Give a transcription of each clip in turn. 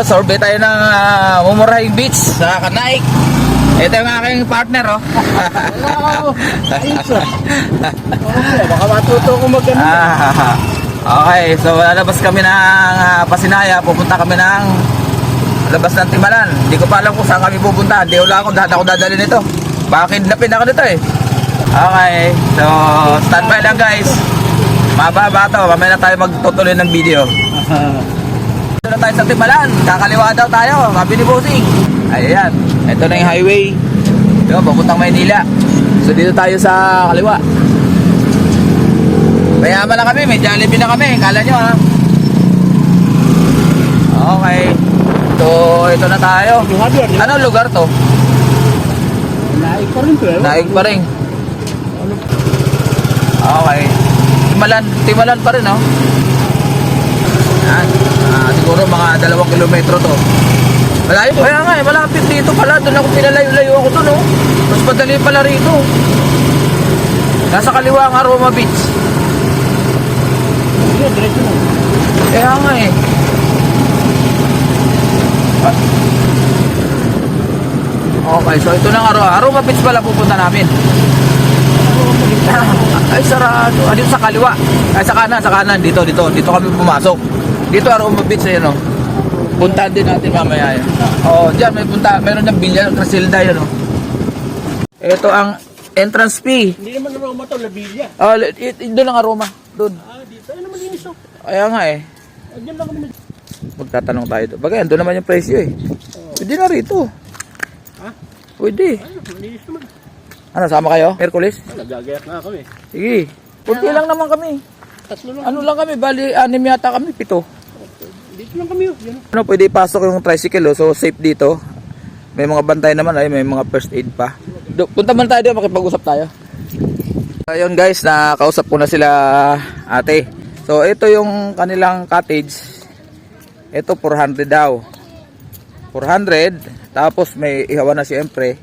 Sorbet tayo ng Mumurahing Beach sa Kanaik. Ito yung aking partner, oh. Baka matuto ko maganda. Okay, so lalabas kami ng Pasinaya. Pupunta kami ng labas ng Timalan. Hindi ko pa alam kung saan kami pupunta. Hindi wala ako dadalhin nito. Baka kidnapin ako nito eh. Okay, so standby lang guys. Mababa to, mamaya na tayo magtutuloy ng video. Ito na tayo sa Timalan. Kakaliwa daw tayo, sabi ni Bossing. Ayan, ito na yung highway. Ito, papuntang Maynila. So dito tayo sa kaliwa. Mayaman na kami, may Jollibee na kami. Kala nyo ha. Okay. So ito na tayo. Anong lugar to? Naik pa rin to eh. Naik pa rin. Okay. Timalan pa rin, oh. Yan. Siguro mga 2 kilometro to. Malayo. Kaya nga eh, malapit dito pala. Doon ako pinalayo-layo ako doon, oh. Mas madali pala rito. Nasa kaliwa ang Aroma Beach. Diretso na. Kaya nga eh. Okay, so ito na Aroma Beach pala pupunta namin. Ay, sarado. Dito sa kaliwa. Ay, sa kanan. Dito kami pumasok. Dito Aroma Beach, ayan, oh. Puntahan din natin mamaya yan. Oh, diyan may punta. Meron ng Villa Crasilda yan, oh. Ito ang entrance fee. Hindi naman aroma to, Labilla. Oh, doon ang Aroma. Doon. Dito. Ay naman linis oh. Kaya nga eh. Diyan lang kami. Magtatanong tayo doon. Bagay, doon naman yung presyo eh. Pwede na rito. Ha? Pwede. Ay, malinis naman. Ano, sama kayo? Hercules? Nagagayak na kami. Sige. Kunti lang naman kami. Tatlo lang. Ano lang kami, bali 6 yata kami, 7. Dito lang kami oh. Yan. Ano, pwede pasok yung tricycle, oh. So safe dito. May mga bantay naman, ay may mga first aid pa. Punta man tayo doon, makipag-usap tayo. Ayun guys, nakausap ko na sila ate. So ito yung kanilang cottage. Ito 400 daw. 400, tapos may ihawan na siyempre.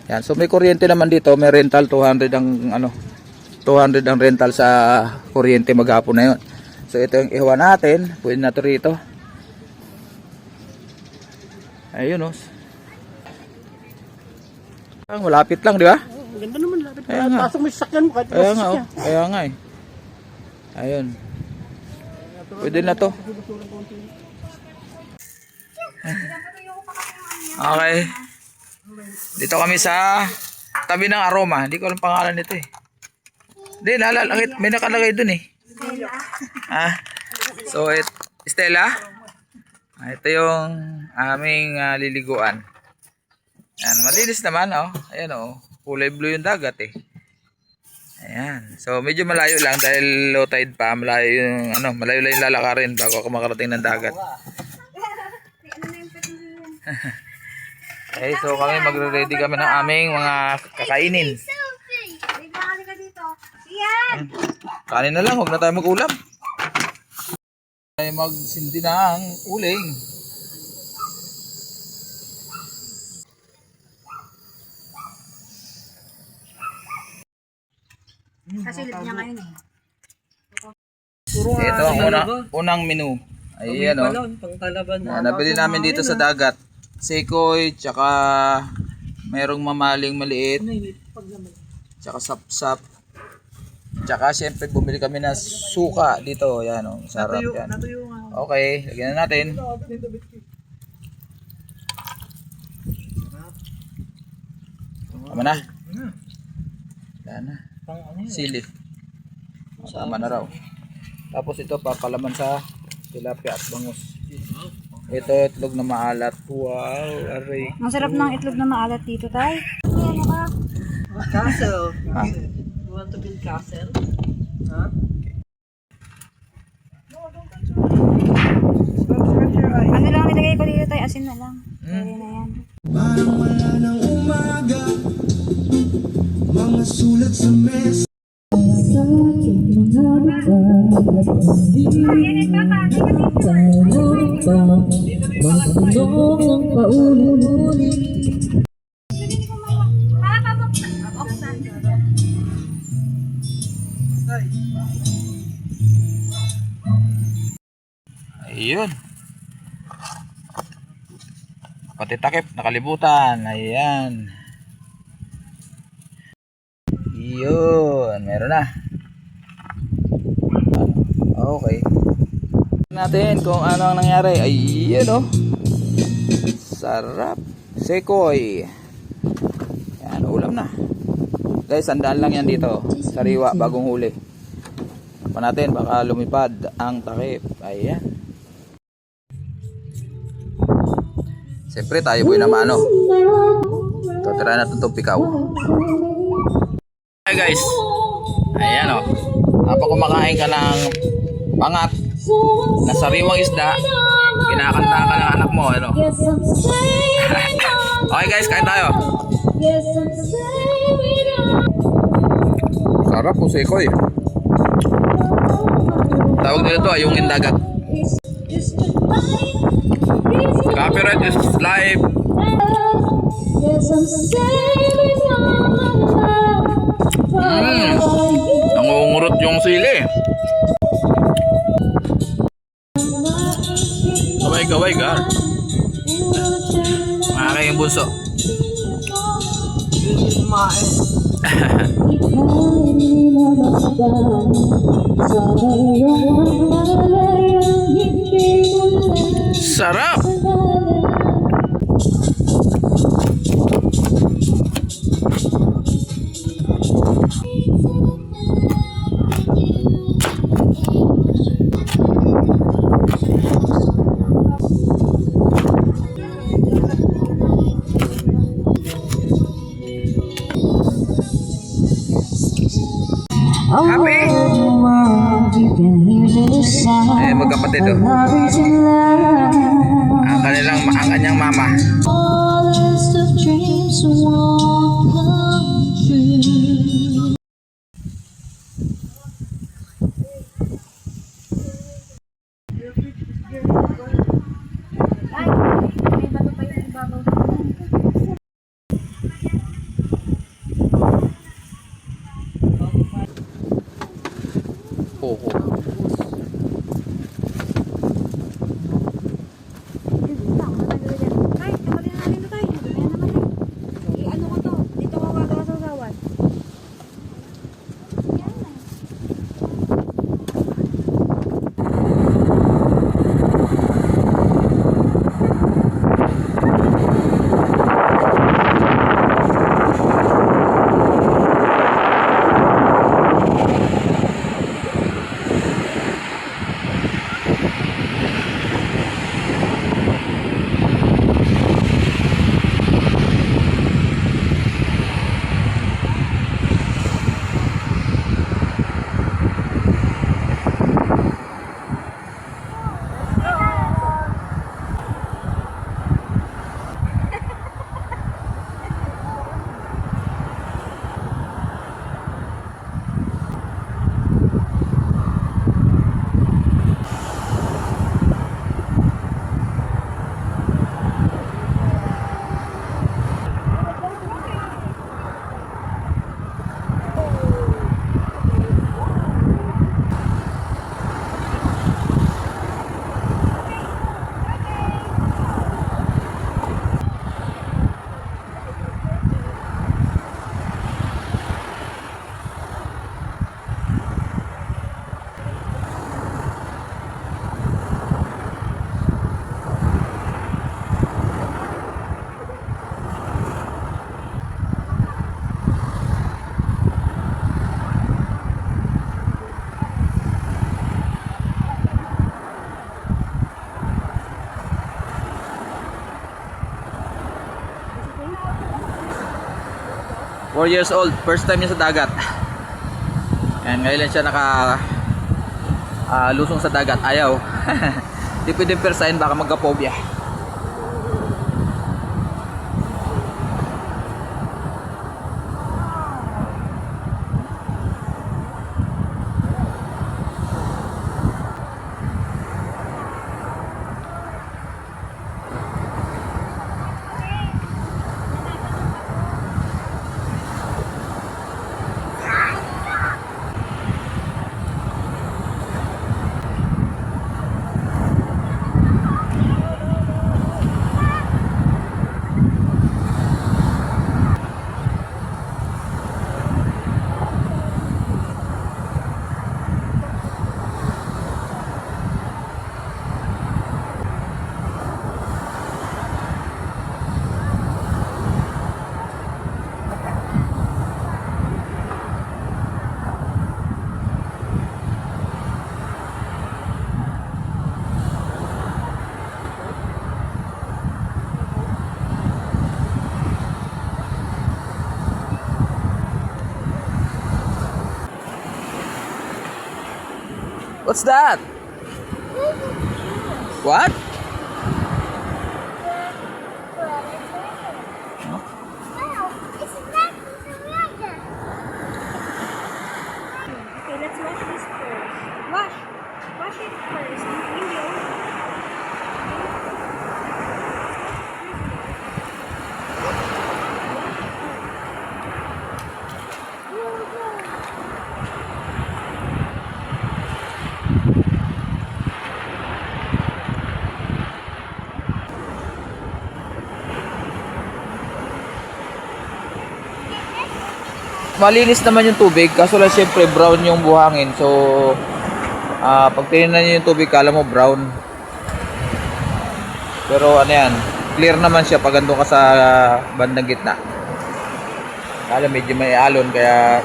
Yan, so may kuryente naman dito, may rental 200 ang 200 ang rental sa kuryente maghapon na 'yon. So ito yung ihawan natin, pwede na to rito. Ayun oh. Ang malapit lang, di ba? Ang ganda naman lapit. Pasok may sasakyan mo kahit Kaya nga, oh. Kaya nga eh. Ayun. Pwede na to. Okay. Dito kami sa tabi ng Aroma. Hindi ko alam pangalan nito eh. Hindi, may nakalagay dun eh. So, Stella. Ito yung aming liliguan. Yan, malinis naman oh. Ayan oh. Kulay blue yung dagat eh. Ayan. So medyo malayo lang dahil low tide pa, malayo yung malayo lang yung lalakarin bago ako makarating ng dagat. Okay, so kami magre-ready kami ng aming mga kakainin. Kanin na lang, huwag na tayo mag-ulam. Tayo magsindi ng uling. Kasilip niya ngayon eh. Ito ang unang menu. Ayan o. Nabili namin dito sa dagat. Sekoy, tsaka merong mamaling maliit. Tsaka sapsap. Tsaka syempre bumili kami ng suka dito. Ayan o. Sarap yan. Okay, lagyan na natin. Tama na. Wala na. Sili. Tama na raw. Tapos ito papalaman sa tilapia at bangus. Ito itlog na maalat. Wow, aray. Masarap ng itlog na maalat dito, tay. Ano ka? Castle. You want to build castle? Huh? Ano lang nilagay ko dito, tay? Asin na lang. Pwede na yan. Parang wala ng umaga, mga sulat sa mesa. Ayun. Pati takip, nakalibutan. Ayan. Yun, meron na. Okay. Natin kung ano ang nangyari. Ayan oh. Sarap. Sekoy. Yan, ulam na. Guys, sandaan lang yan dito. Sariwa, bagong huli. Pa natin, baka lumipad ang takip. Ayan. Siyempre tayo boy naman ano. Ito, tira natin itong pikaw. Hey guys. Ayan o. Kapag kumakain ka ng pangat na sariwang isda, kinakanta ka ng anak mo. Ano? Okay guys, kain tayo. Sarap po sekoy. Tawag nila ito yung indagat. Copyright is live. Nangungurot yung sili. Kaway ka. Mga kayong bunso. Sarap. Happy? Eh, magkapatid oh. Ang kanyang mama. Tay, tagalin natin ito tayo. Ayan naman eh. Ano ko to? Dito ko gagawa sa usawan. Four years old, first time niya sa dagat. And ngayon lang siya lusong sa dagat. Ayaw. Di pwede persahin, baka magka-phobia. What's that? What? Okay, let's wash this first. Wash it first. Video. Malinis naman yung tubig, kaso lang syempre brown yung buhangin. So, pag tinignan nyo yung tubig, kala mo brown. Pero ano yan, clear naman siya pag andun ka sa bandang gitna. Kala medyo may alon, kaya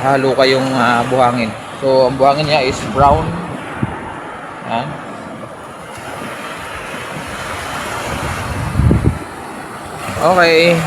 halo ka yung buhangin. So, ang buhangin niya is brown. Yan. Okay.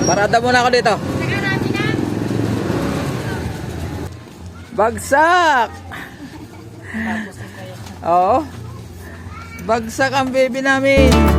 Parada muna ako dito. Bagsak! Oo. Bagsak ang baby namin.